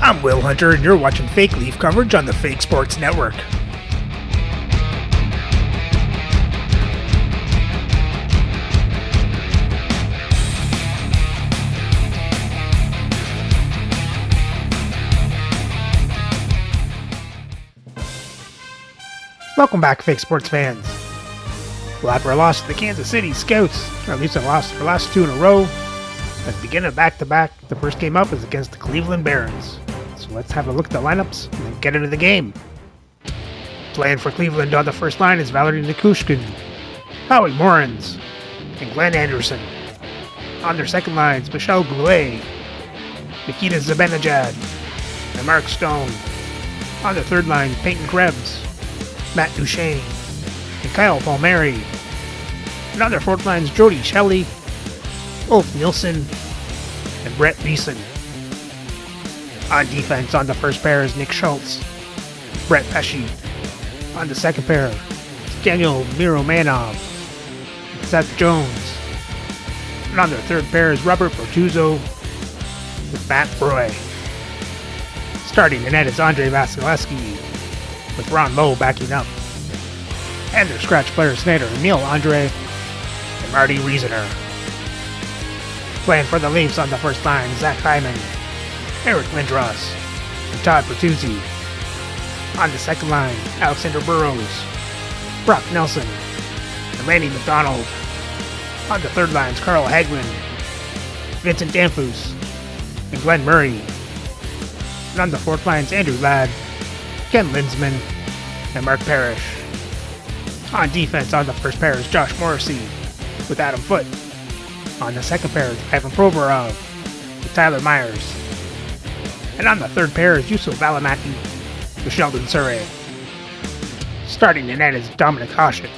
I'm Will Hunter, and you're watching Fake Leaf coverage on the Fake Sports Network. Welcome back, Fake Sports fans. Well, after a loss to the Kansas City Scouts, or at least a loss for the last two in a row, at the beginning of back-to-back, the first game up is against the Cleveland Barons. So let's have a look at the lineups and then get into the game. Playing for Cleveland on the first line is Valerie Nikushkin, Howie Morans, and Glenn Anderson. On their second lines, Michelle Goulet, Nikita Zibanejad, and Mark Stone. On their third line, Peyton Krebs, Matt Duchesne, and Kyle Palmieri. And on their fourth lines, Jody Shelley, Ulf Nielsen, and Brett Beeson. On defense, on the first pair is Nick Schultz, Brett Pesci. On the second pair, Daniel Miromanov, and Seth Jones. And on their third pair is Robert Bortuzzo with Matt Broy. Starting the net is Andrei Vasilevsky, with Ron Lowe backing up. And their scratch players Snyder, Emil Andre, and Marty Riesener. Playing for the Leafs on the first line, Zach Hyman, Eric Lindros, and Todd Bertuzzi. On the second line, Alexander Burrows, Brock Nelson, and Lanny McDonald. On the third lines, Carl Hagman, Vincent Danfus, and Glenn Murray. And on the fourth lines, Andrew Ladd, Ken Linsman, and Mark Parrish. On defense, on the first pair is Josh Morrissey with Adam Foote. On the second pair is Ivan Provorov with Tyler Myers. And on the third pair is Yusuf Valimaki with Sheldon Surrey. Starting the net is Dominic Hasek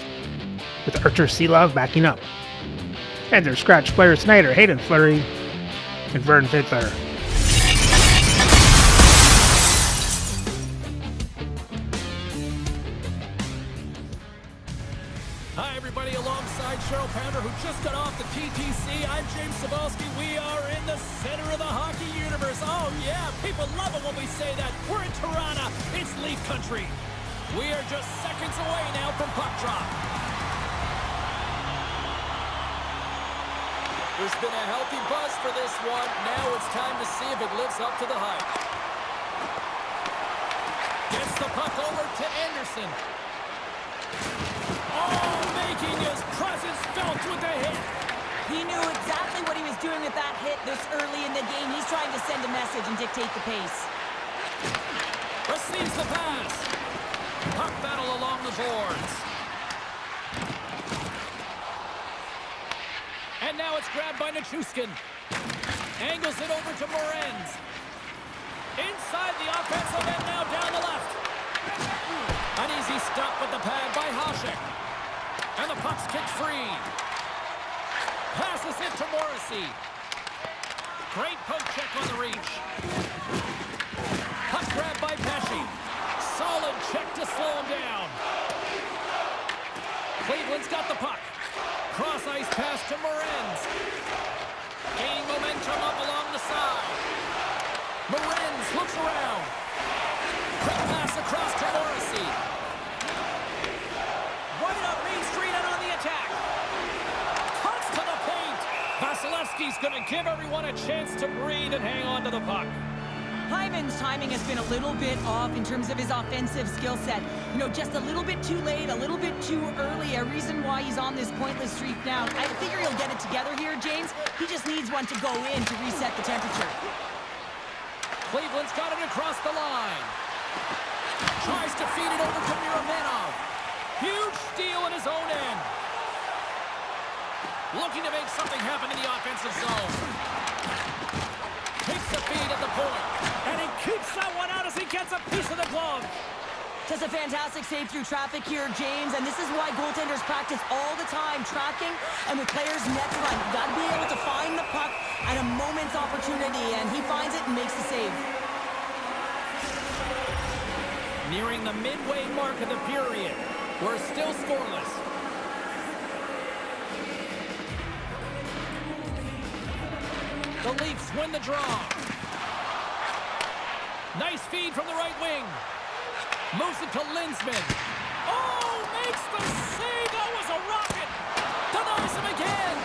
with Archer Seelove backing up. And their scratch players tonight are Hayden Fleury and Vern Fiddler. Hi everybody, alongside Cheryl Pounder, who just got off the TTC. I'm James Cebulski. We are in the center of the hockey universe. Oh yeah, people love it when we say that. We're in Toronto. It's Leaf Country. We are just seconds away now from puck drop. There's been a healthy buzz for this one. Now it's time to see if it lives up to the hype. Gets the puck over to Anderson. Oh, making his presence felt with the hit. He knew exactly what he was doing with that hit this early in the game. He's trying to send a message and dictate the pace. Receives the pass. Puck battle along the boards. And now it's grabbed by Nichushkin. Angles it over to Morenz. Inside the offensive end, now down the left. An easy stop with the pad by Hasek. And the puck's kicked free. Passes it to Morrissey. Great poke check on the reach. Puck grab by Pesci. Solid check to slow him down. Cleveland's got the puck. Cross ice pass to Morenz. Gaining momentum up along the side. Morenz looks around. Quick pass across to Morrissey. Right up Main Street and on the attack. Cuts to the paint. Vasilevsky's going to give everyone a chance to breathe and hang on to the puck. Hyman's timing has been a little bit off in terms of his offensive skill set. You know, just a little bit too late, a little bit too early, a reason why he's on this pointless streak now. I figure he'll get it together here, James. He just needs one to go in to reset the temperature. Cleveland's got it across the line. Tries to feed it over to Miromanov. Huge steal in his own end. Looking to make something happen in the offensive zone. Takes the feed at the point. And he keeps that one out as he gets a piece of the glove. Does a fantastic save through traffic here, James, and this is why goaltenders practice all the time, tracking, and with players net front. You got to be able to find the puck at a moment's opportunity, and he finds it and makes the save. Nearing the midway mark of the period. We're still scoreless. The Leafs win the draw. Nice feed from the right wing. Moves it to Linsman. Oh, makes the save. That was a rocket. Denies him again.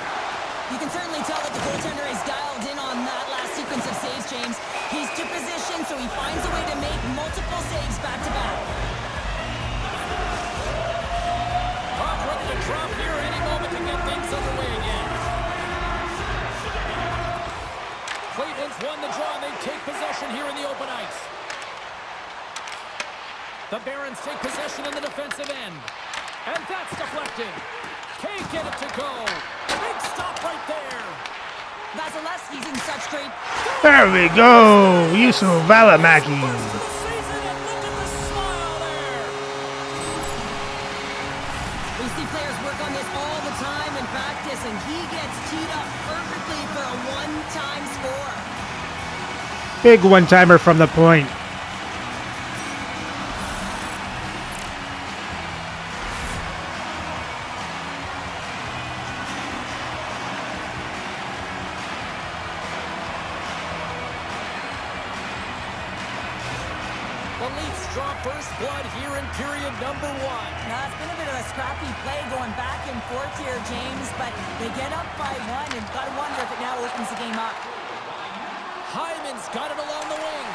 You can certainly tell that the goaltender is dialed in on that last sequence of saves, James. He's to position, so he finds a way to make multiple saves back-to-back. Puck ready to drop here any moment to get things underway again. Cleveland's won the draw, and they take possession here in the open ice. The Barons take possession in the defensive end. And that's deflected. Can't get it to go. Big stop right there. Vasilevsky's in such great... There we go. Yusuf Valimaki. We see players work on this all the time in practice, and he gets teed up perfectly for a one-time score. Big one-timer from the point. The Leafs draw first blood here in period number 1. Now, it's been a bit of a scrappy play going back and forth here, James, but they get up by 1, and gotta wonder if it now opens the game up. Hyman's got it along the wing.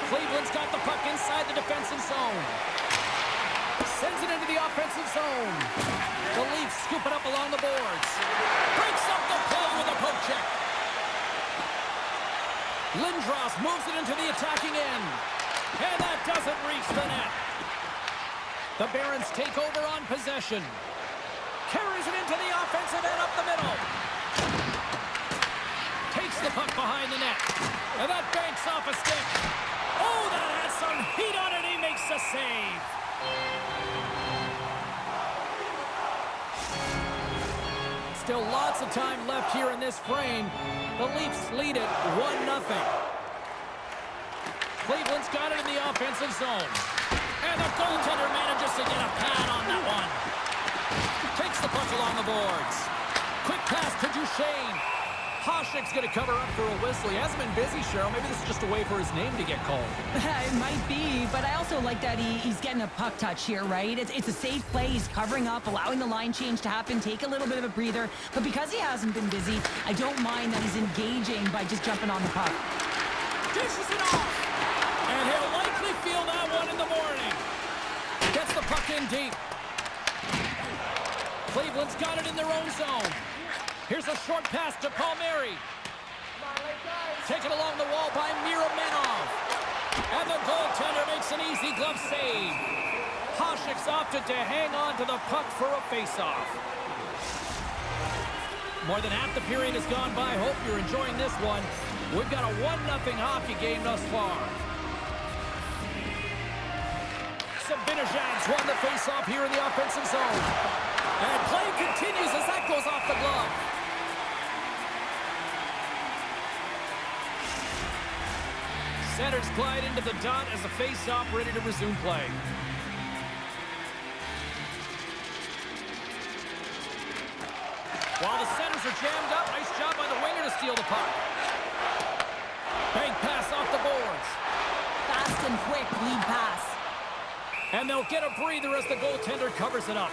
Cleveland's got the puck inside the defensive zone. Sends it into the offensive zone. The Leafs scoop it up along the boards. Breaks up the play with a poke check. Lindros moves it into the attacking end. And that doesn't reach the net. The Barons take over on possession. Carries it into the offensive end up the middle. Takes the puck behind the net. And that banks off a stick. Oh, that has some heat on it. He makes the save. Still lots of time left here in this frame. The Leafs lead it 1-0. Cleveland's got it in the offensive zone. And the goaltender manages to get a pad on that one. Takes the puck along the boards. Quick pass to Duchesne. Hasek's going to cover up for a whistle. He hasn't been busy, Cheryl. Maybe this is just a way for his name to get called. It might be, but I also like that he's getting a puck touch here, right? It's a safe play. He's covering up, allowing the line change to happen, take a little bit of a breather. But because he hasn't been busy, I don't mind that he's engaging by just jumping on the puck. Dishes it off. And he'll likely feel that one in the morning. Gets the puck in deep. Cleveland's got it in their own zone. Here's a short pass to Palmieri. Taken along the wall by Miromanov. And the goaltender makes an easy glove save. Hasek's opted to hang on to the puck for a face-off. More than half the period has gone by. Hope you're enjoying this one. We've got a 1-0 hockey game thus far. Sabinajad's won the face-off here in the offensive zone. And play continues as that goes off the glove. Centers glide into the dot as the face-off ready to resume play. While the centers are jammed up, nice job by the winger to steal the puck. Bank pass off the boards. Fast and quick lead pass. And they'll get a breather as the goaltender covers it up.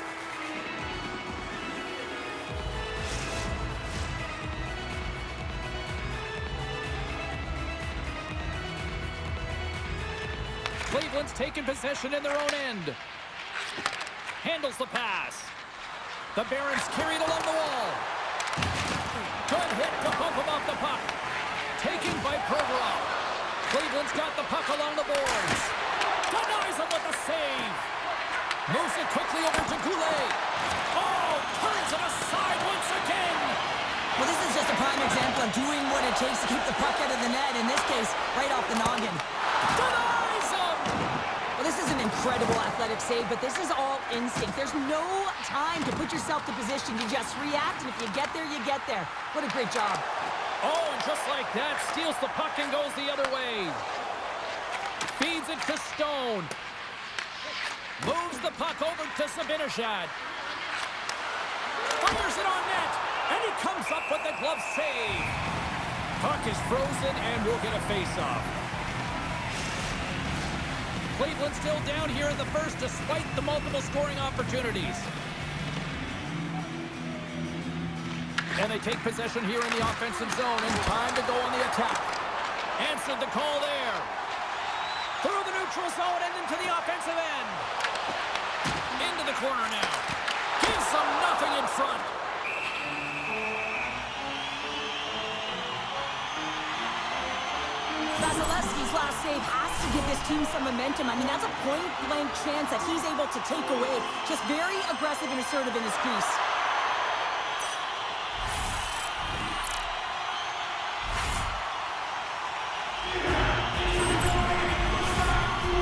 Cleveland's taking possession in their own end. Handles the pass. The Barons carried along the wall. Good hit to bump him off the puck. Taken by Provorov. Cleveland's got the puck along the boards. Denies him with a save. Moves it quickly over to Goulet. Oh, turns it aside once again. Well, this is just a prime example of doing what it takes to keep the puck out of the net. In this case, right off the noggin. Denies him. Well, this is an incredible athletic save, but this is all instinct. There's no time to put yourself to position. You just react, and if you get there, you get there. What a great job. Oh, and just like that, steals the puck and goes the other way. Feeds it to Stone. Moves the puck over to Sabinajad. Fires it on net, and he comes up with the glove save. Puck is frozen, and we'll get a face-off. Cleveland still down here in the first despite the multiple scoring opportunities. And they take possession here in the offensive zone, and time to go on the attack. Answered the call there. Through the neutral zone and into the offensive end. Into the corner now. Gives them nothing in front. Vasilevsky's last save has to give this team some momentum. I mean, that's a point-blank chance that he's able to take away. Just very aggressive and assertive in his crease.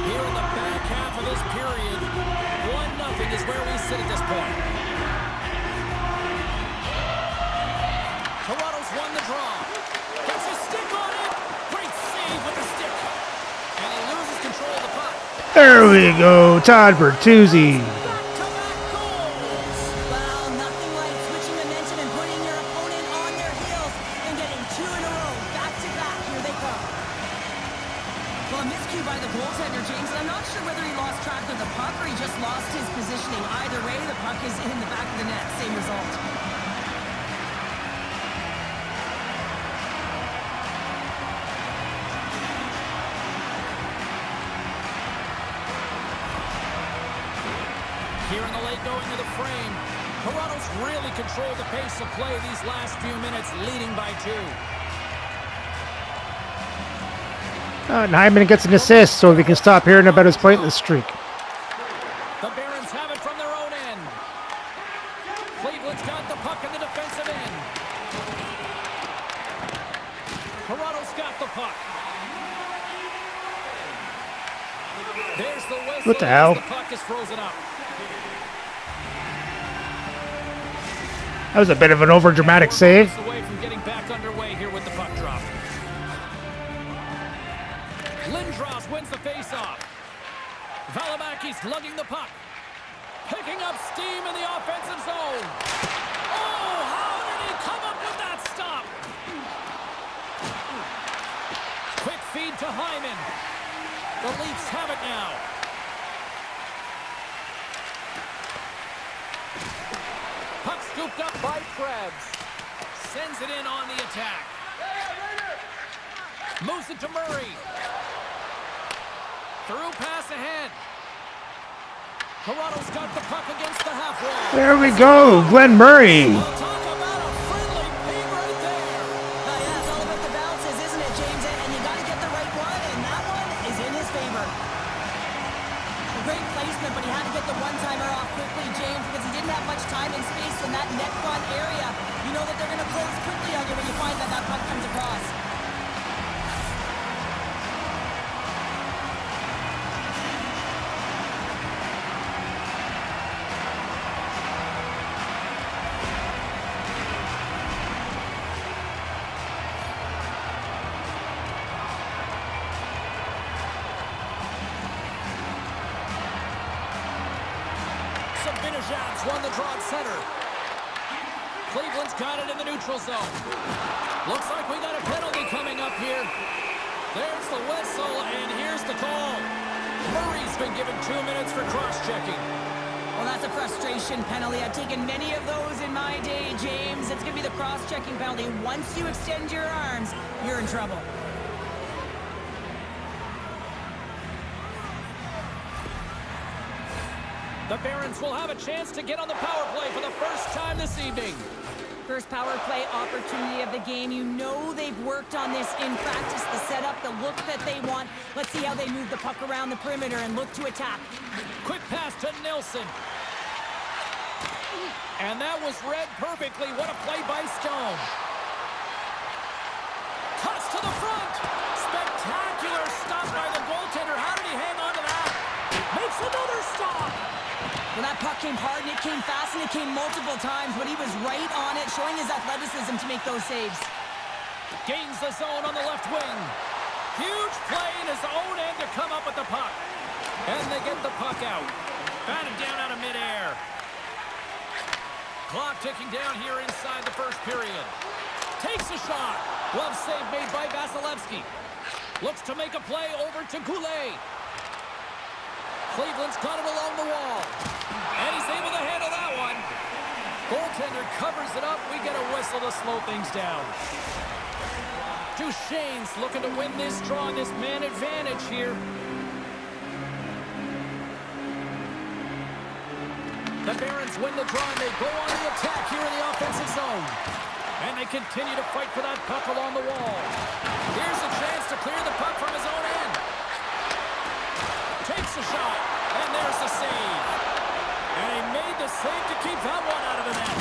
Here in the back half of this period, 1-0 is where we sit at this point. Toronto's won the draw. Gets a stick on it. Great save with the stick. And he loses control of the puck. There we go, Todd Bertuzzi. Back-to-back goals. Well, nothing like switching momentum and putting your opponent on their heels and getting 2 in a row. Back-to-back. Here they come. Well, a miscue by the goaltender, James. I'm not sure whether he lost track of the puck or he just lost his positioning. Either way, the puck is in the back of the net. Same result. Here in the late going to the frame, Toronto's really controlled the pace of play these last few minutes, leading by 2. Hyman gets an assist so we can stop hearing about his pointless streak. The Barons have it from their own end. Cleveland's got the puck in the defensive end. Toronto's got the puck. There's the whistle. What the hell? The puck is frozen up. That was a bit of an overdramatic save. Away from getting back underway here with the puck drop. Lindros wins the faceoff. Valimaki's lugging the puck. Picking up steam in the offensive zone. Oh, how did he come up with that stop? Quick feed to Hyman. The Leafs have it now. Puck scooped up by Krebs. Sends it in on the attack. Moves it to Murray. Through pass ahead. Toronto's got the puck against the half wall. There we go, Glenn Murray. We'll talk about a friendly peep right there. Yeah, it's all about the bounces, isn't it, James? And you got to get the right one, and that one is in his favor. A great placement, but he had to get the one-timer off quickly, James, because he didn't have much time and space in that net front area. You know that they're going to close quickly on you when you find that that puck comes across. Won the draw at center. Cleveland's got it in the neutral zone. Looks like we got a penalty coming up here. There's the whistle, and here's the call. Murray's been given 2 minutes for cross-checking. Well, that's a frustration penalty. I've taken many of those in my day, James. It's going to be the cross-checking penalty. Once you extend your arms, you're in trouble. The Barons will have a chance to get on the power play for the first time this evening. First power play opportunity of the game. You know they've worked on this in practice, the setup, the look that they want. Let's see how they move the puck around the perimeter and look to attack. Quick pass to Nelson. And that was read perfectly. What a play by Stone. Cuts to the front. Spectacular stop by the goaltender. How did he hang on to that? Makes another stop. Well, that puck came hard, and it came fast, and it came multiple times, but he was right on it, showing his athleticism to make those saves. Gains the zone on the left wing. Huge play in his own end to come up with the puck. And they get the puck out. Batted down out of midair. Clock ticking down here inside the first period. Takes a shot. Glove save made by Vasilevsky. Looks to make a play over to Goulet. Cleveland's got it along the wall. And he's able to handle that one. Goaltender covers it up. We get a whistle to slow things down. Duchesne's looking to win this draw, this man advantage here. The Barons win the draw, and they go on the attack here in the offensive zone. And they continue to fight for that puck along the wall. Here's a chance to clear the puck from his own end. Takes a shot, and there's the save. And he made the save to keep that one out of the net.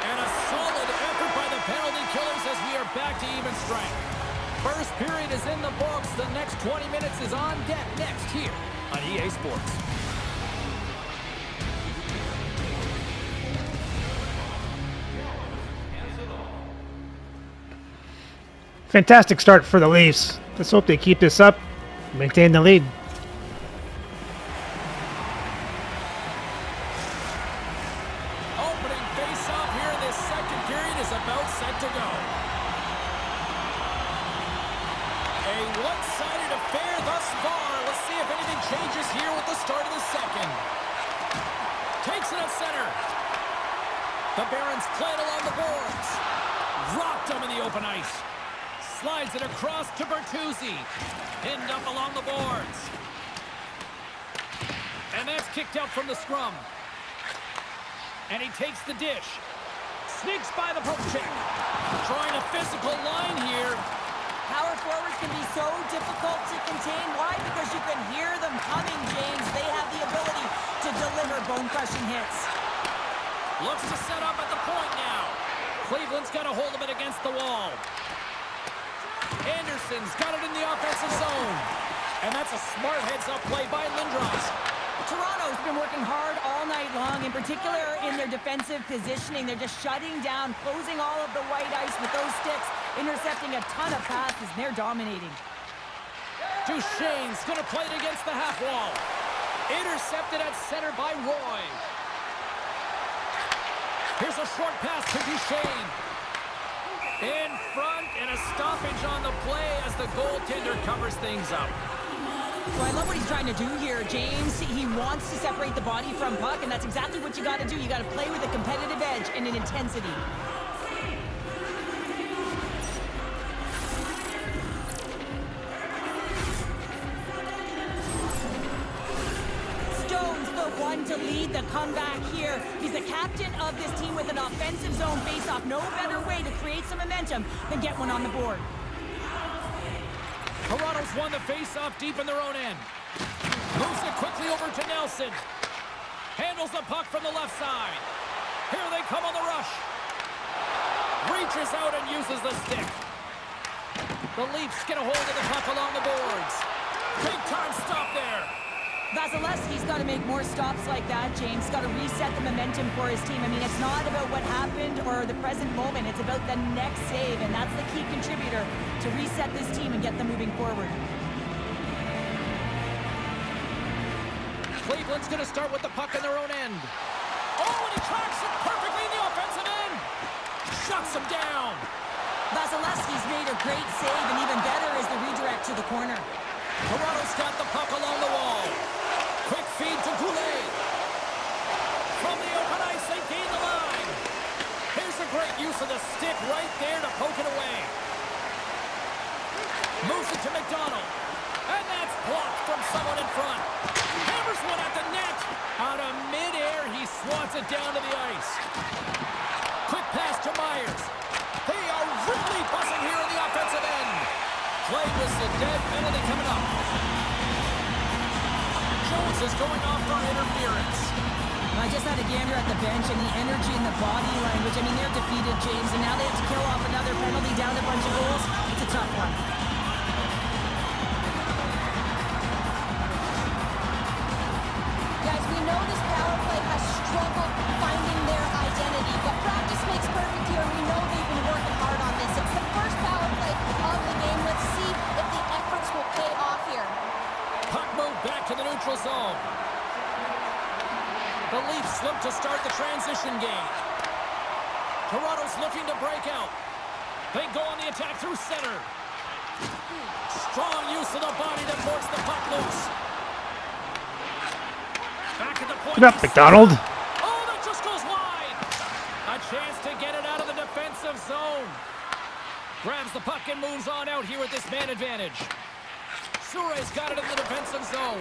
And a solid effort by the penalty killers as we are back to even strength. First period is in the books. The next 20 minutes is on deck next here on EA Sports. Fantastic start for the Leafs. Let's hope they keep this up and maintain the lead. Opening face-off here in this second period is about set to go. A one-sided affair thus far. Let's see if anything changes here with the start of the second. Takes it at center. The Barons play it along the boards. Rocked them in the open ice. Slides it across to Bertuzzi. Pinned up along the boards. And that's kicked out from the scrum. And he takes the dish. Sneaks by the poke check. Trying a physical line here. Power forwards can be so difficult to contain. Why? Because you can hear them coming, James. They have the ability to deliver bone-crushing hits. Looks to set up at the point now. Cleveland's got a hold of it against the wall. Anderson's got it in the offensive zone. And that's a smart heads-up play by Lindros. Toronto's been working hard all night long, in particular in their defensive positioning. They're just shutting down, closing all of the white ice with those sticks, intercepting a ton of passes, and they're dominating. Duchesne's going to play it against the half wall. Intercepted at center by Roy. Here's a short pass to Duchesne. In front, and a stoppage on the play as the goaltender covers things up. So I love what he's trying to do here, James. He wants to separate the body from puck, and that's exactly what you got to do. You got to play with a competitive edge and an intensity. One to lead the comeback here. He's the captain of this team with an offensive zone face-off. No better way to create some momentum than get one on the board. Toronto's won the face-off deep in their own end. Moves it quickly over to Nelson. Handles the puck from the left side. Here they come on the rush. Reaches out and uses the stick. The Leafs get a hold of the puck along the boards. Big time stop there. Vasilevsky's got to make more stops like that, James. Got to reset the momentum for his team. I mean, it's not about what happened or the present moment. It's about the next save, and that's the key contributor to reset this team and get them moving forward. Cleveland's going to start with the puck in their own end. Oh, and he tracks it perfectly in the offensive end. Shuts him down. Vasilevsky's made a great save, and even better is the redirect to the corner. Toronto's got the puck along the wall. Quick feed to Goulet. From the open ice, they gain the line. Here's a great use of the stick right there to poke it away. Moves it to McDonald. And that's blocked from someone in front. Hammers one at the net. Out of midair, he swats it down to the ice. Quick pass to Myers. They are really buzzing here in the offensive end. Play whistle dead, penalty coming up. Jones is going off for interference. I just had a gander at the bench, and the energy and the body language, I mean, they're defeated, James, and now they have to kill off another penalty, down a bunch of goals. It's a tough one. Guys, we know this power play has struggled finding their identity, but practice makes perfect here, and we know they've been working hard on this. It's the first power play of the game. Let's see if the efforts will pay off here. Puck moved back to the neutral zone. The Leafs look to start the transition game. Toronto's looking to break out. They go on the attack through center. Strong use of the body to force the puck loose. Back at the point. Get up, McDonald. Oh, that just goes wide. A chance to get it out of the defensive zone. Grabs the puck and moves on out here with this man advantage. Sure's got it in the defensive zone.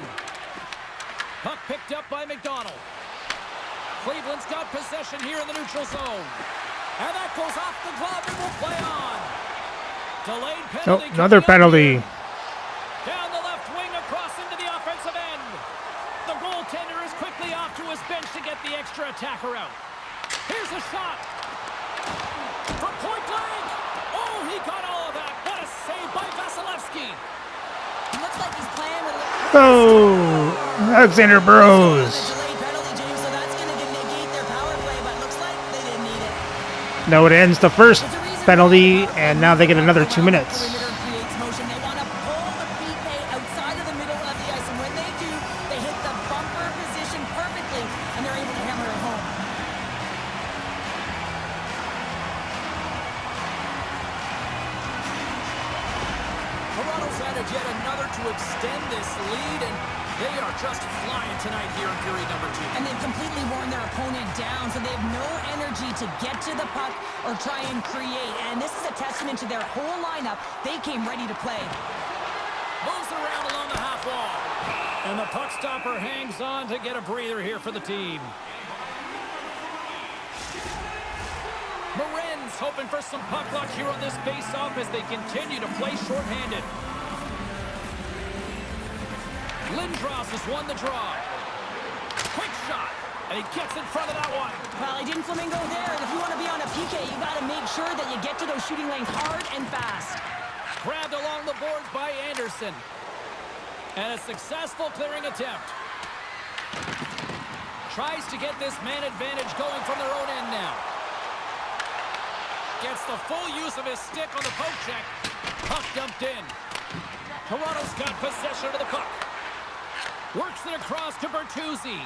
Puck picked up by McDonald. Cleveland's got possession here in the neutral zone. And that goes off the glove and will play on. Delayed penalty. Oh, another penalty. Down the left wing across into the offensive end. The goaltender is quickly off to his bench to get the extra attacker out. Here's a shot. From point blank. Oh, he got all of that. What a save by Vasilevsky. Looks like he's playing with Oh, Alexander Burrows. delayed penalty, James, so that's going to negate their power play, but looks like they didn't need it. No, it ends the first penalty, and now they get another 2 minutes. Perimeter creates motion. They want to pull the PK outside of the middle of the ice, and when they do, they hit the bumper position perfectly, and they're able to hammer it home. Toronto's added yet another to extend this lead, and they are just flying tonight here in period number 2. And they've completely worn their opponent down, so they have no energy to get to the puck or try and create. And this is a testament to their whole lineup. They came ready to play. Moves around along the half wall. And the puck stopper hangs on to get a breather here for the team. Morin's hoping for some puck luck here on this face-off as they continue to play shorthanded. Lindros has won the draw. Quick shot, and he gets in front of that one. Well, he didn't flamingo there, and if you want to be on a PK, you got to make sure that you get to those shooting lanes hard and fast. Grabbed along the boards by Anderson. And a successful clearing attempt. Tries to get this man advantage going from their own end now. Gets the full use of his stick on the poke check. Puck dumped in. Toronto's got possession of the puck. Works it across to Bertuzzi.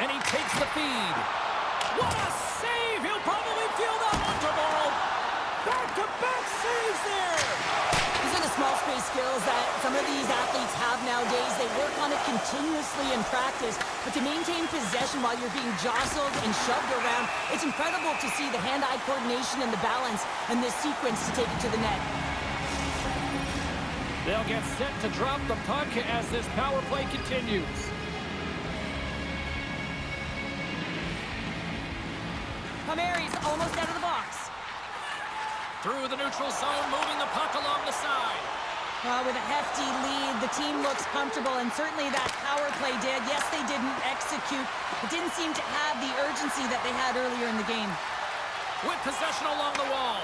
And he takes the feed. What a save! He'll probably feel that one tomorrow. Back-to-back saves there. These are the small space skills that some of these athletes have nowadays. They work on it continuously in practice, but to maintain possession while you're being jostled and shoved around, it's incredible to see the hand-eye coordination and the balance in this sequence to take it to the net. They'll get set to drop the puck as this power play continues. Palmieri's almost out of the box. Through the neutral zone, moving the puck along the side. Well, with a hefty lead, the team looks comfortable, and certainly that power play did. Yes, they didn't execute. It didn't seem to have the urgency that they had earlier in the game. With possession along the wall.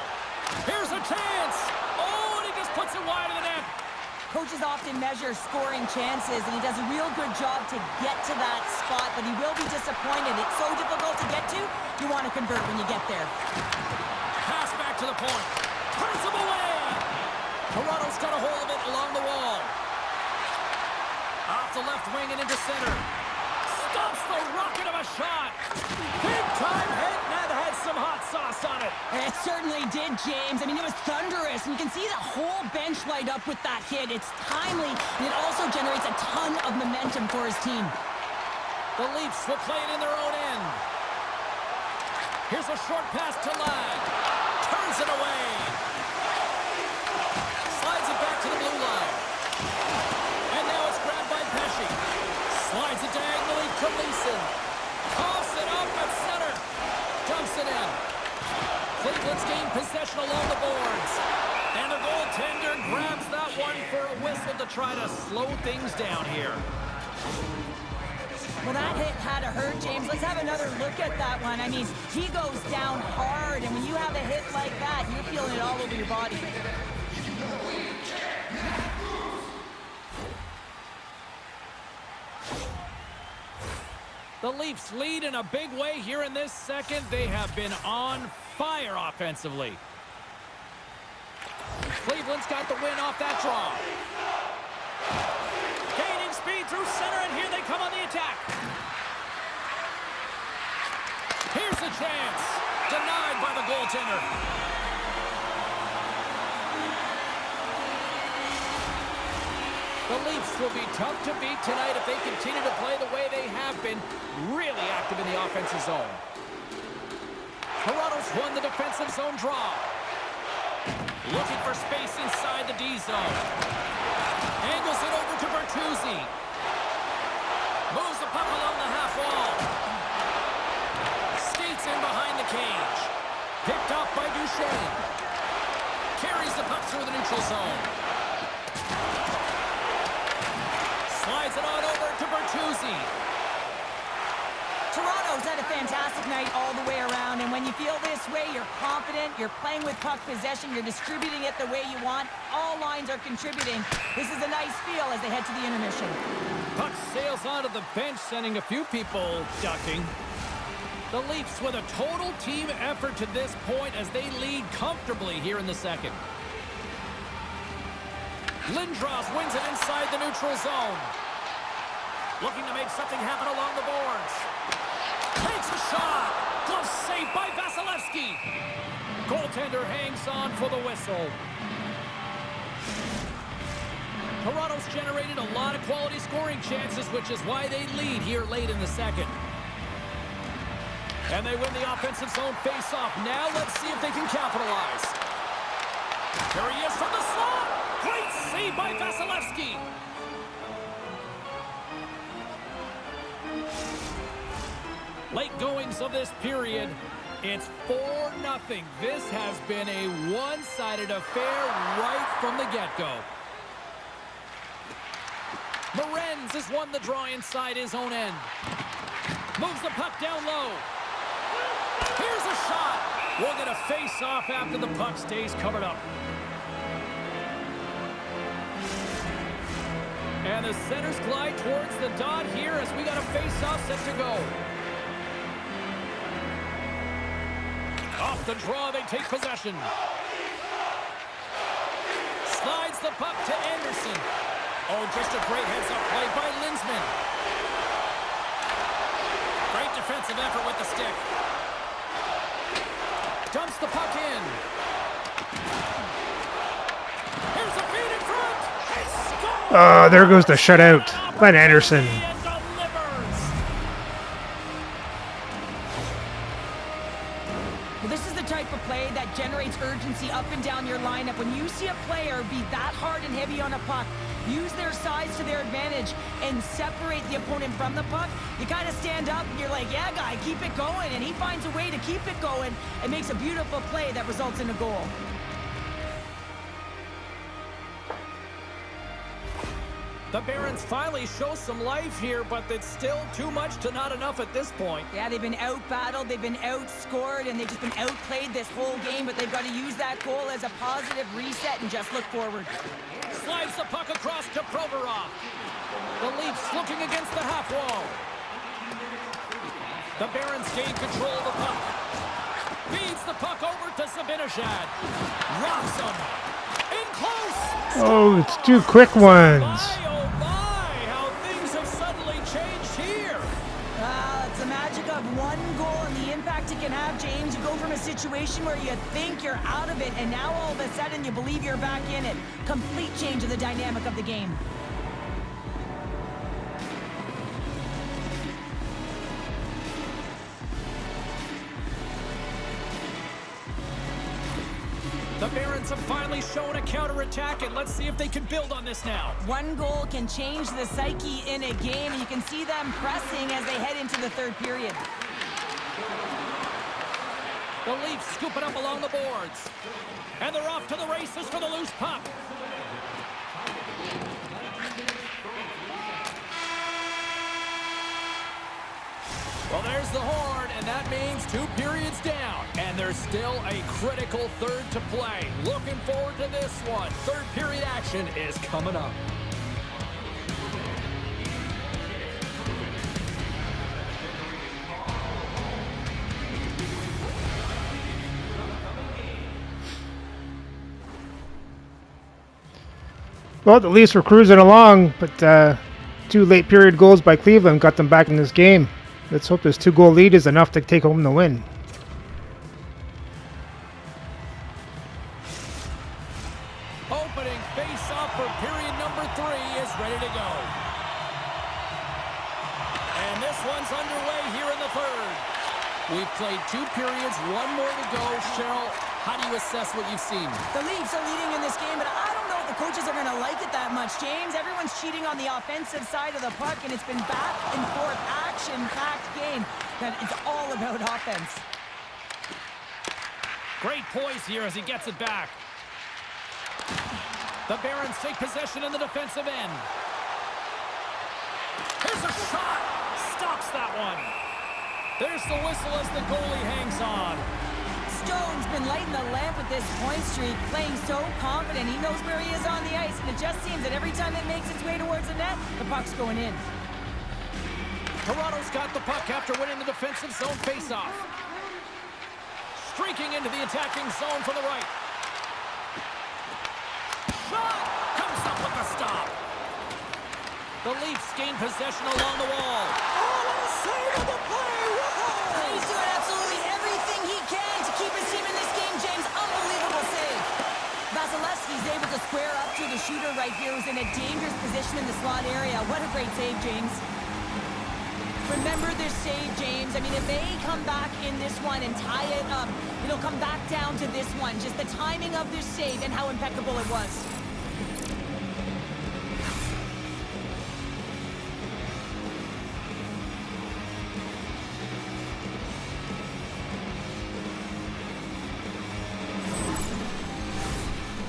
Here's a chance. Oh, and he just puts it wide of the net. Coaches often measure scoring chances, and he does a real good job to get to that spot, but he will be disappointed. It's so difficult to get to, you want to convert when you get there. Pass back to the point. Turns him away. Toronto's got a hold of it along the wall. Off the left wing and into center. Stops the rocket of a shot. Big time hit, and that had some hot sauce on it. It certainly did, James. I mean, it was thunderous, and you can see the whole bench light up with that hit. It's timely, and it also generates a ton of momentum for his team. The Leafs will play it in their own end. Here's a short pass to Ladd. Turns it away. Slides it back to the blue line. And now it's grabbed by Pesci. Slides it diagonally to Leeson. Coughs it up at center. Dumps it in. Cleveland's gained possession along the boards. And the goaltender grabs that one for a whistle to try to slow things down here. Well, that hit had to hurt, James. Let's have another look at that one. I mean, he goes down hard, and when you have a hit like that, you're feeling it all over your body. The Leafs lead in a big way here in this second. They have been on fire offensively. Cleveland's got the win off that draw. Gaining speed through center, and here they come on the attack. Here's the chance. Denied by the goaltender. The Leafs will be tough to beat tonight if they continue to play the way they have been, really active in the offensive zone. Toronto's won the defensive zone draw. Looking for space inside the D zone. Angles it over to Bertuzzi. Moves the puck along the half wall. Skates in behind the cage. Picked up by Duchesne. Carries the puck through the neutral zone. Slides it on over to Bertuzzi. Toronto's had a fantastic night all the way around, and when you feel this way, you're confident, you're playing with puck possession, you're distributing it the way you want. All lines are contributing. This is a nice feel as they head to the intermission. Puck sails onto the bench, sending a few people ducking. The Leafs with a total team effort to this point as they lead comfortably here in the second. Lindros wins it inside the neutral zone. Looking to make something happen along the boards. Takes a shot. Glove saved by Vasilevsky. Goaltender hangs on for the whistle. Toronto's generated a lot of quality scoring chances, which is why they lead here late in the second. And they win the offensive zone face-off. Now let's see if they can capitalize. There he is from the slot. Great save by Vasilevsky. Late goings of this period. It's 4-0. This has been a one-sided affair right from the get-go. Lorenz has won the draw inside his own end. Moves the puck down low. Here's a shot. We'll get a face-off after the puck stays covered up. And the centers glide towards the dot here as we got a face-off set to go. Off the draw, they take possession. Slides the puck to Anderson. Oh, just a great heads-up play by Linsman. Great defensive effort with the stick. Dumps the puck in. Here's a feed in front. He scores! There goes the shutout by Anderson. Well, this is the type of play that generates urgency up and down your lineup. When you see a player be that hard and heavy on a puck, use their size to their advantage, and separate the opponent from the puck, you kind of stand up and you're like, yeah, guy, keep it going. And he finds a way to keep it going and makes a beautiful play that results in a goal. The Barons finally show some life here, but it's still too much to not enough at this point. Yeah, they've been out-battled, they've been outscored, and they've just been outplayed this whole game, but they've got to use that goal as a positive reset and just look forward. Slides the puck across to Provorov. The Leafs looking against the half wall. The Barons gain control of the puck. Feeds the puck over to Zibanejad. Rocks him. In close. Oh, it's two quick ones. Oh my, how things have suddenly changed here. It's the magic of one goal and the impact it can have, James. You go from a situation where you think you're out of it, and now all of a sudden you believe you're back in it. Complete change of the dynamic of the game. The Barons have finally shown a counterattack, and let's see if they can build on this now. One goal can change the psyche in a game, and you can see them pressing as they head into the third period. The Leafs scoop it up along the boards. And they're off to the races for the loose puck. Well, there's the horn, and that means 2 periods down. And there's still a critical third to play. Looking forward to this one. Third period action is coming up. Well, the Leafs were cruising along, but 2 late period goals by Cleveland got them back in this game. Let's hope this 2-goal lead is enough to take home the win. opening face-off for period number 3 is ready to go. And this one's underway here in the third. We've played 2 periods, 1 more to go. Cheryl, how do you assess what you've seen? The Leafs are leading in this game, but I don't know if the coaches are going to like it that much, James. Everyone's cheating on the offensive side of the puck, and it's been back and forth, action-packed game. That it's all about offense. Great poise here as he gets it back. The Barons take possession in the defensive end. Here's a shot. Stops that one. There's the whistle as the goalie hangs on. Stone's been lighting the lamp with this point streak, playing so confident. He knows where he is on the ice, and it just seems that every time it makes its way towards the net, the puck's going in. Toronto's got the puck after winning the defensive zone faceoff. Streaking into the attacking zone from the right. Shot! Comes up with the stop. The Leafs gain possession along the wall. Oh, what a save of the play! Whoa! He's doing absolutely everything he can to keep his team in this game, James. Unbelievable save. Vasilevsky's able to square up to the shooter right here, who's in a dangerous position in the slot area. What a great save, James. Remember this save, James. I mean, it may come back in this one and tie it up. It'll come back down to this one. Just the timing of this save and how impeccable it was.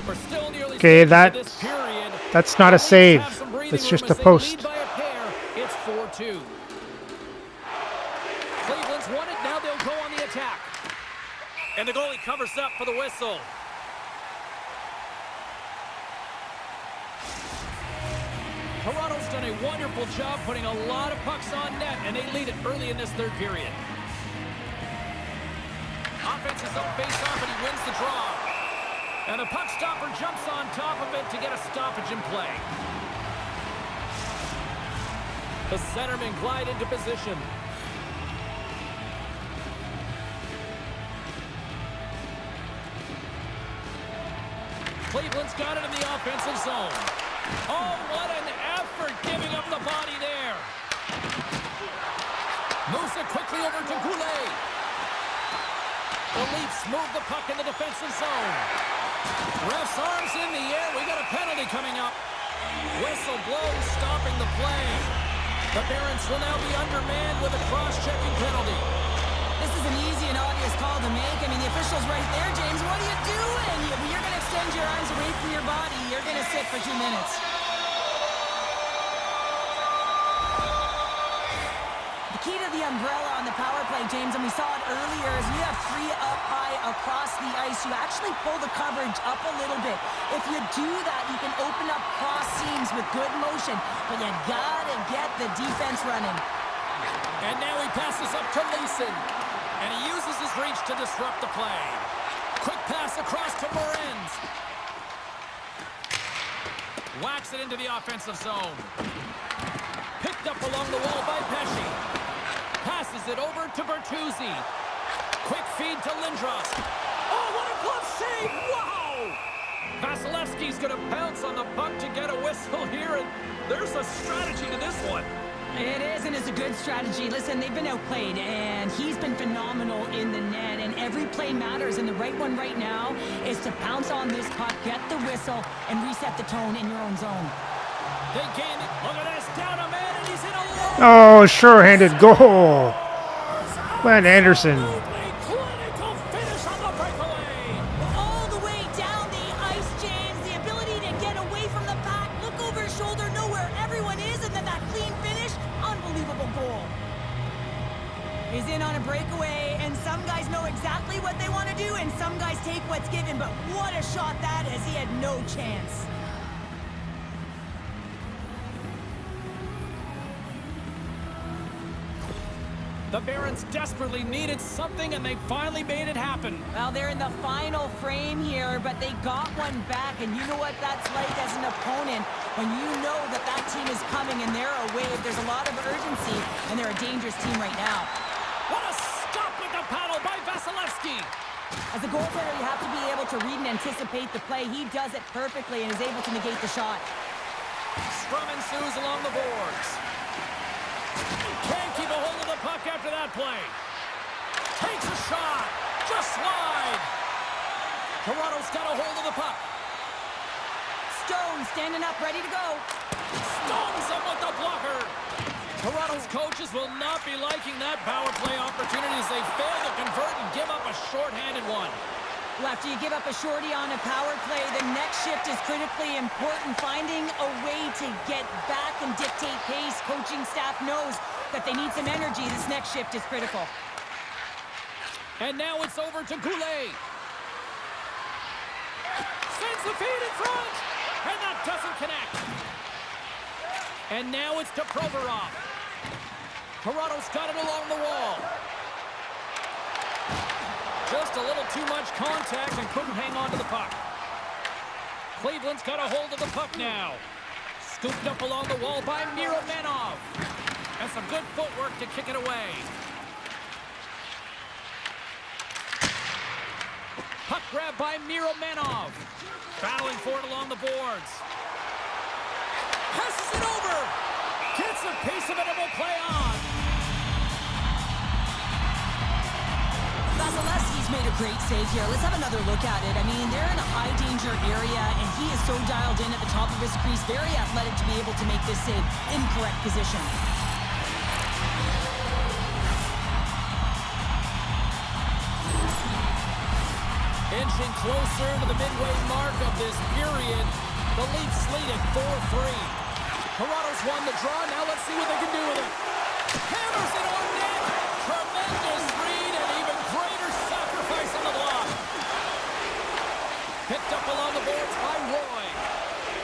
We're still nearly Okay, this period. that's not a save. It's just a post. It's 4-2. Cleveland's won it. Now they'll go on the attack. And the goalie covers up for the whistle. Toronto's done a wonderful job putting a lot of pucks on net, and they lead it early in this third period. Offense is up face-off, and he wins the draw. And the puck stopper jumps on top of it to get a stoppage in play. The centermen glide into position. Cleveland's got it in the offensive zone. Oh, what an effort giving up the body there. Moves it quickly over to Goulet. The Leafs move the puck in the defensive zone. Ref's arms in the air. We got a penalty coming up. Whistle blows, stopping the play. The Barons will now be undermanned with a cross-checking penalty. This is an easy and obvious call to make. I mean, the official's right there, James. What are you doing? You're going to extend your arms away from your body. You're going to sit for 2 minutes. The key to the umbrella on the power play, James, and we saw it earlier, is you have 3 up high across the ice. You actually pull the coverage up a little bit. If you do that, you can open up cross seams with good motion, but you got to get the defense running. And now he passes up to Leeson, and he uses his reach to disrupt the play. Quick pass across to Morenz. Whacks it into the offensive zone. Picked up along the wall by Pesci. Passes it over to Bertuzzi. Quick feed to Lindros. Oh, what a glove save! Wow! Vasilevsky's going to pounce on the puck to get a whistle here, and there's a strategy to this one. It is, and it's a good strategy. Listen, they've been outplayed, and he's been phenomenal in the net, and every play matters, and the right one right now is to pounce on this puck, get the whistle, and reset the tone in your own zone. They gain it. Look at this. Down a man, and he's in a Oh, sure-handed goal. Glenn Anderson. clinical finish on the breakaway. All the way down the ice, James. The ability to get away from the pack, look over his shoulder, know where everyone is, and then that clean finish. Unbelievable goal. He's in on a breakaway, and some guys know exactly what they want to do, and some guys take what's given, but what a shot that is. He had no chance. The Barons desperately needed something, and they finally made it happen. Well, they're in the final frame here, but they got one back, and you know what that's like as an opponent. When you know that that team is coming and they're a wave, there's a lot of urgency, and they're a dangerous team right now. What a stop with the paddle by Vasilevsky. As a goaltender, you have to be able to read and anticipate the play. He does it perfectly and is able to negate the shot. Scrum ensues along the boards. Can't keep a hold of the puck after that play. Takes a shot. Just slide. Toronto's got a hold of the puck. Stone standing up, ready to go. Stones him with the blocker. Toronto's coaches will not be liking that power play opportunity as they fail to convert and give up a shorthanded one. Well, after you give up a shorty on a power play, the next shift is critically important. Finding a way to get back and dictate pace. Coaching staff knows that they need some energy. This next shift is critical. And now it's over to Goulet. Sends the feed in front. And that doesn't connect. And now it's to Provorov. Toronto's got it along the wall. Just a little too much contact and couldn't hang on to the puck. Cleveland's got a hold of the puck now. Scooped up along the wall by Miromenov. And some good footwork to kick it away. Puck grab by Miromenov. Battling for it along the boards. Passes it over. Gets a piece of it and will play on. Vasilevsky's made a great save here. Let's have another look at it. I mean, they're in a high-danger area, and he is so dialed in at the top of his crease. Very athletic to be able to make this save in correct position. Inching closer to the midway mark of this period. The Leafs lead at 4-3. Toronto's won the draw. Now let's see what they can do with it. Hammers it on net. Tremendous read and even greater sacrifice on the block. Picked up along the boards by Roy.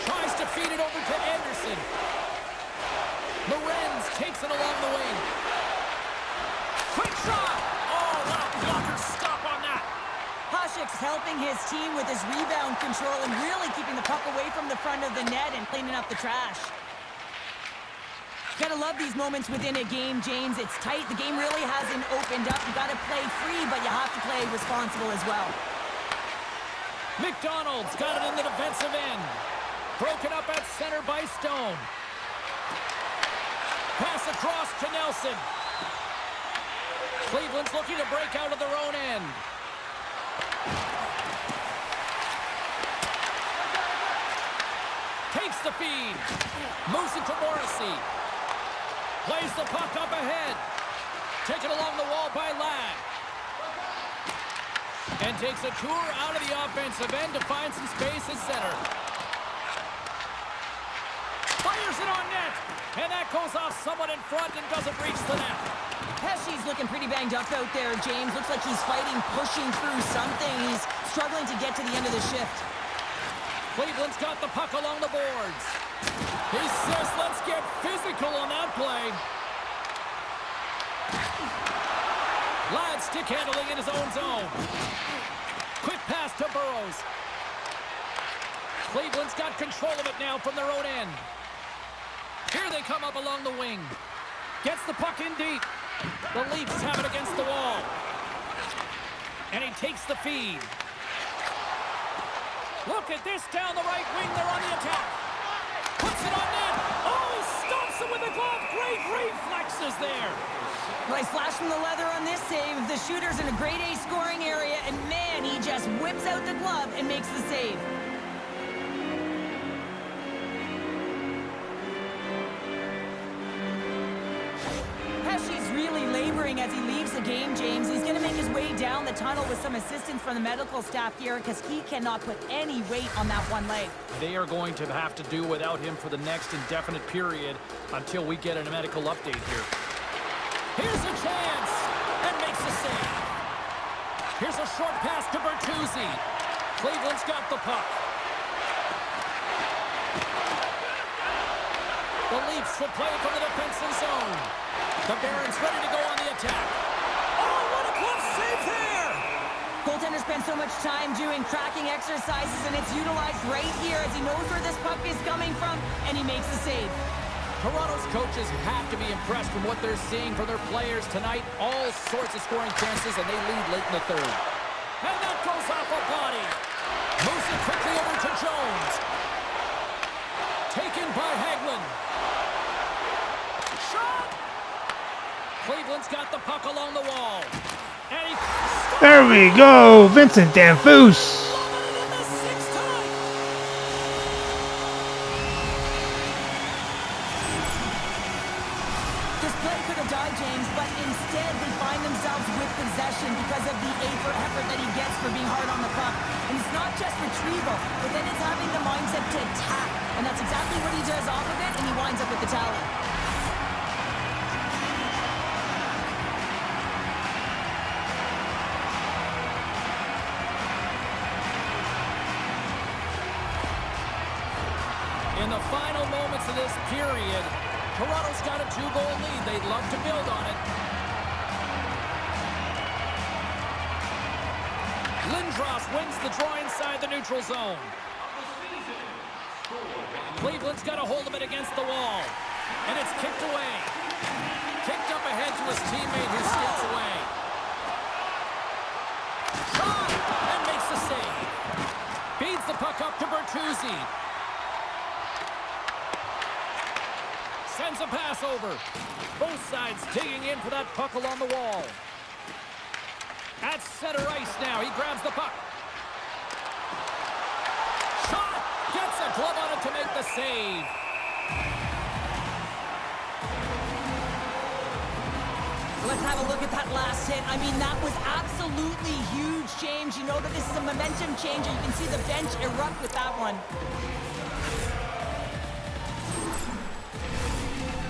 Tries to feed it over to Anderson. Lorenz takes it along the wing. Quick shot. Oh, what a blocker stop on that. Hasek's helping his team with his rebound control and really keeping the puck away from the front of the net and cleaning up the trash. Gotta love these moments within a game, James. It's tight. The game really hasn't opened up. You gotta play free, but you have to play responsible as well. McDonald's got it in the defensive end. Broken up at center by Stone. Pass across to Nelson. Cleveland's looking to break out of their own end. Takes the feed. Moves it to Morrissey. Plays the puck up ahead. Taken along the wall by Ladd. And takes a tour out of the offensive end to find some space at center. Fires it on net. And that goes off someone in front and doesn't reach the net. Pesci's looking pretty banged up out there, James. Looks like he's fighting, pushing through something. He's struggling to get to the end of the shift. Cleveland's got the puck along the boards. He says, let's get physical on that play. Ladd stick handling in his own zone. Quick pass to Burrows. Cleveland's got control of it now from their own end. Here they come up along the wing. Gets the puck in deep. The Leafs have it against the wall. And he takes the feed. Look at this down the right wing. They're on the attack. Puts it on net. Oh, stops it with the glove. Great reflexes there. Nice flash from the leather on this save. The shooter's in a grade A scoring area, and man, he just whips out the glove and makes the save. Pesci's really laboring as he leaves the game, James. He's going to make his way down the tunnel with some assistance from the medical staff here because he cannot put any weight on that one leg. They are going to have to do without him for the next indefinite period until we get a medical update here. Here's a chance, and makes the save. Here's a short pass to Bertuzzi. Cleveland's got the puck. The Leafs will play from the defensive zone. The Barons ready to go on the attack. Oh, what a close save there! Goaltender spends so much time doing tracking exercises, and it's utilized right here as he knows where this puck is coming from, and he makes the save. Toronto's coaches have to be impressed from what they're seeing from their players tonight. All sorts of scoring chances, and they lead late in the third. And that goes off a body. Moves it quickly over to Jones. Taken by Hagelin. Shot! Cleveland's got the puck along the wall. And he... There we go, Vincent Danfus. This play could have died, James, but instead they find themselves with possession because of the effort that he gets for being hard on the puck. And it's not just retrieval, but then it's having the mindset to attack. And that's exactly what he does off of it, and he winds up with the tally. In the final moments of this period, Toronto's got a 2-goal lead. They'd love to build on it. Lindros wins the draw inside the neutral zone. Cleveland's got a hold of it against the wall. And it's kicked away. Kicked up ahead to his teammate who skates away. Shot! And makes the save. Feeds the puck up to Bertuzzi. Sends a pass over. Both sides digging in for that puck along the wall. At center ice now. He grabs the puck. Shot! Gets a glove on it to make the save. Let's have a look at that last hit. I mean, that was absolutely huge, James. You know that this is a momentum changer. You can see the bench erupt with that one.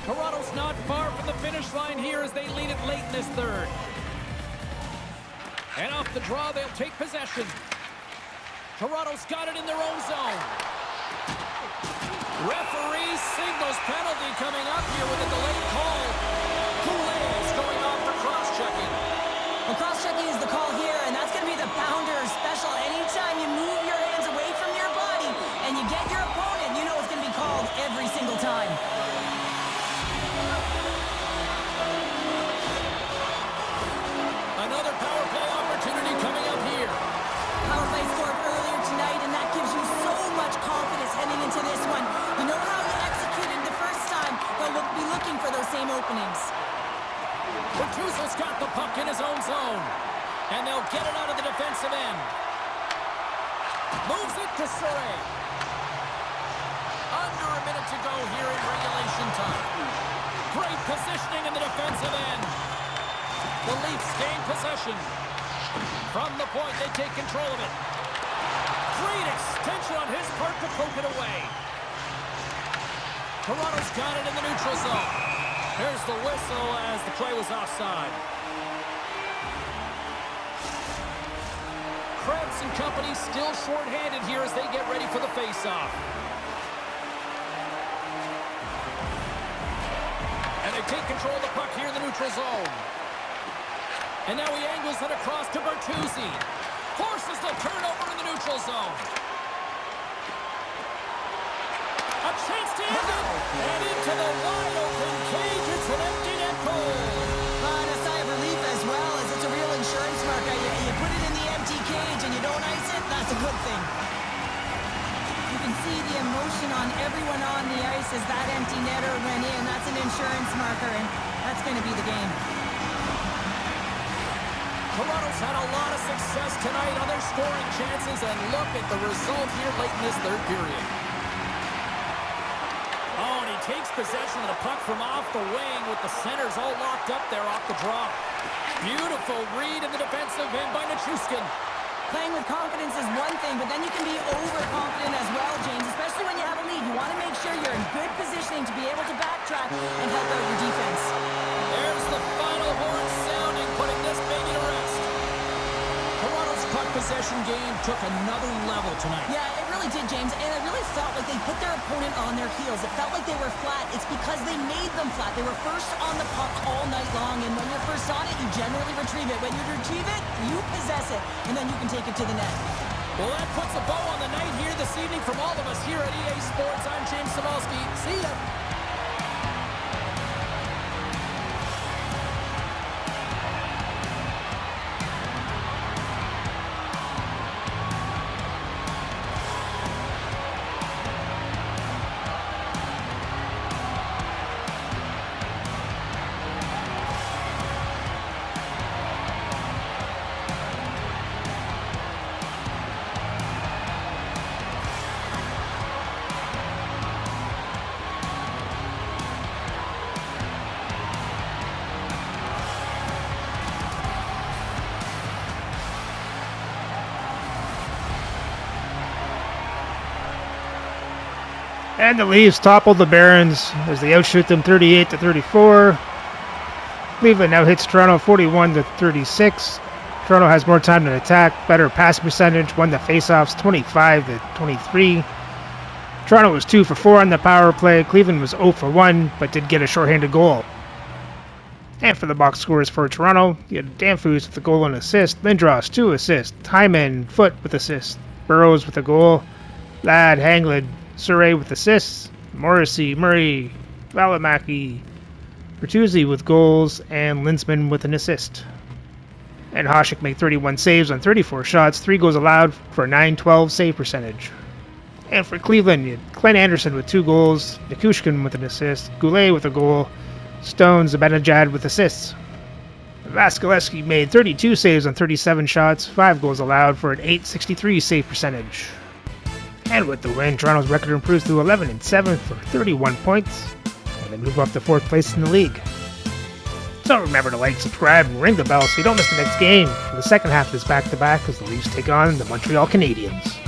Toronto's not far from the finish line here as they lead it late in this third. And off the draw, they'll take possession. Toronto's got it in their own zone. Referee signals penalty coming up here with a delayed call. Goulet is going off for cross-checking. Well, cross-checking is the call here, and that's going to be the Pounder special. Anytime you move your hands away from your body and you get your opponent, you know it's going to be called every single time. Another power play opportunity coming up here. Power play scored earlier tonight, and that gives you so much confidence heading into this one. You know how you executed the first time, they'll be looking for those same openings. Bertuzzi's got the puck in his own zone, and they'll get it out of the defensive end. Moves it to Surrey. Under a minute to go here in regulation time. Great positioning in the defensive end. The Leafs gain possession. From the point, they take control of it. Great extension on his part to poke it away. Toronto's got it in the neutral zone. There's the whistle as the play was offside. Krebs and company still short-handed here as they get ready for the face-off. And they take control of the puck here in the neutral zone. And now he angles it across to Bertuzzi. Forces the turnover in the neutral zone. A chance to end it. And into the wide-open cage. It's an empty net goal. And a sigh of relief as well, as it's a real insurance marker. You put it in the empty cage and you don't ice it, that's a good thing. You can see the emotion on everyone on the ice as that empty netter went in. That's an insurance marker, and that's going to be the game. Toronto's had a lot of success tonight on their scoring chances, and look at the result here late in this third period. Oh, and he takes possession of the puck from off the wing with the centers all locked up there off the draw. Beautiful read in the defensive end by Nichushkin. Playing with confidence is one thing, but then you can be overconfident as well, James, especially when you have a lead. You want to make sure you're in good positioning to be able to backtrack and help out your defense. There's the final horn sounding, putting this baby to rest. Toronto's puck possession game took another level tonight. Yeah, it really did, James, and I really felt like they put their opponent on their heels. It felt like they were flat. It's because they made them flat. They were first on the puck all night long, and when you're first on it, you generally retrieve it. When you retrieve it, you possess it, and then you can take it to the net. Well, that puts a bow on the night here this evening from all of us here at EA Sports. I'm James Cybulski. See ya. And the Leafs toppled the Barons as they outshoot them 38-34. Cleveland now hits Toronto 41-36. Toronto has more time to attack, better pass percentage, won the faceoffs 25-23. Toronto was 2 for 4 on the power play. Cleveland was 0 for 1, but did get a shorthanded goal. And for the box scores for Toronto, you had Danfus with a goal and assist, Lindros 2 assists, Hyman, Foote with assist, Burrows with a goal, Ladd, Hanglid, Surrey with assists, Morrissey, Murray, Valimaki, Bertuzzi with goals, and Linsman with an assist. And Hasek made 31 saves on 34 shots, 3 goals allowed for a 9-12 save percentage. And for Cleveland, you had Glenn Anderson with 2 goals, Nikushkin with an assist, Goulet with a goal, Stones, Zibanejad with assists. Vasilevsky made 32 saves on 37 shots, 5 goals allowed for an 8.63 save percentage. And with the win, Toronto's record improves to 11-7 for 31 points, and they move up to 4th place in the league. So remember to like, subscribe, and ring the bell so you don't miss the next game for the second half of this back-to-back as the Leafs take on the Montreal Canadiens.